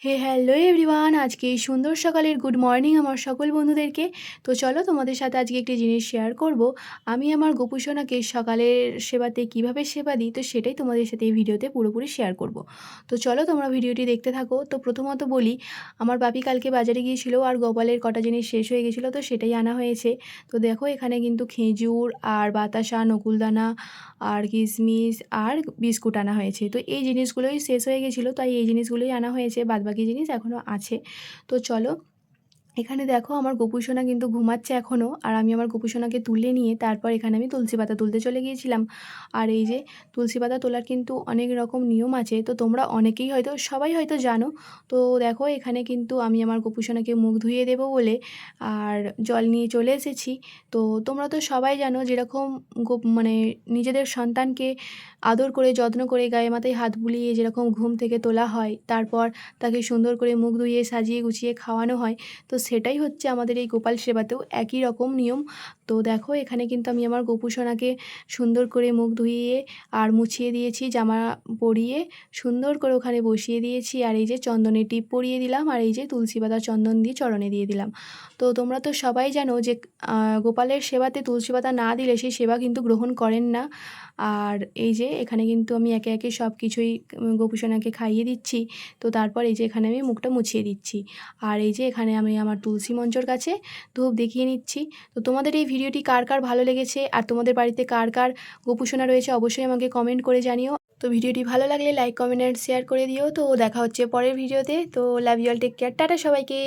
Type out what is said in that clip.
হে hello everyone, আজকে এই সুন্দর সকালের গুড মর্নিং আমার সকল বন্ধুদেরকে। তো চলো তোমাদের সাথে আজকে একটি জিনিস শেয়ার করব। আমি আমার গোপু সোনাকে সকালের সেবাতে কিভাবে সেবা দিই, তো সেটাই তোমাদের সাথে এই ভিডিওতে পুরোপুরি শেয়ার করব। তো চলো তোমরা ভিডিওটি দেখতে থাকো। তো প্রথমত বলি, আমার বাপি কালকে বাজারে গিয়েছিল আর গোপালের কটা জিনিস শেষ হয়ে গেছিলো, তো সেটাই আনা হয়েছে। তো দেখো এখানে কিন্তু খেজুর আর বাতাসা, নকুলদানা আর কিশমিশ আর বিস্কুট আনা হয়েছে। তো এই জিনিসগুলোই শেষ হয়ে গেছিলো, তাই এই জিনিসগুলোই আনা হয়েছে, বাদবাকি জিনিস এখনও আছে। তো চলো, এখানে দেখো আমার গোপু সোনা কিন্তু ঘুমাচ্ছে এখনও, আর আমি আমার গোপু সোনাকে তুলে নিয়ে তারপর এখানে আমি তুলসী পাতা তুলতে চলে গিয়েছিলাম। আর এই যে তুলসী পাতা তোলার কিন্তু অনেক রকম নিয়ম আছে, তো তোমরা অনেকেই হয়তো সবাই হয়তো জানো। তো দেখো এখানে কিন্তু আমি আমার গোপু সোনাকে মুখ ধুইয়ে দেবো বলে আর জল নিয়ে চলে এসেছি। তো তোমরা তো সবাই জানো, যেরকম মানে নিজেদের সন্তানকে আদর করে যত্ন করে গায়ে মাথায় হাত বুলিয়ে যেরকম ঘুম থেকে তোলা হয়, তারপর তাকে সুন্দর করে মুখ ধুইয়ে সাজিয়ে গুছিয়ে খাওয়ানো হয়, তো সেটাই হচ্ছে আমাদের এই গোপাল সেবাতেও একই রকম নিয়ম। তো দেখো এখানে কিন্তু আমি আমার গোপু সোনাকে সুন্দর করে মুখ ধুইয়ে আর মুছিয়ে দিয়েছি, জামা পরিয়ে সুন্দর করে ওখানে বসিয়ে দিয়েছি। আর এই যে চন্দনের টিপ পরিয়ে দিলাম, আর এই যে তুলসী পাতা চন্দন দিয়ে চরণে দিয়ে দিলাম। তো তোমরা তো সবাই জানো যে গোপালের সেবাতে তুলসী পাতা না দিলে সেই সেবা কিন্তু গ্রহণ করেন না। আর এই যে এখানে কিন্তু আমি একে একে সব কিছুই গোপু সোনাকে খাইয়ে দিচ্ছি। তো তারপর এই যে এখানে আমি মুখটা মুছিয়ে দিচ্ছি। আর এই যে এখানে আমি আমার তুলসী মঞ্চর কাছে ধূপ দেখিয়ে নিচ্ছি। তো তোমাদের এই ভিডিওটি কার কার ভালো লেগেছে আর তোমাদের বাড়িতে কার কার গোপু সোনা রয়েছে অবশ্যই আমাকে কমেন্ট করে জানিও। তো ভিডিওটি ভালো লাগলে লাইক, কমেন্ট অ্যান্ড শেয়ার করে দিও। তো দেখা হচ্ছে পরের ভিডিওতে। তো love you all, take care, tata সবাইকে।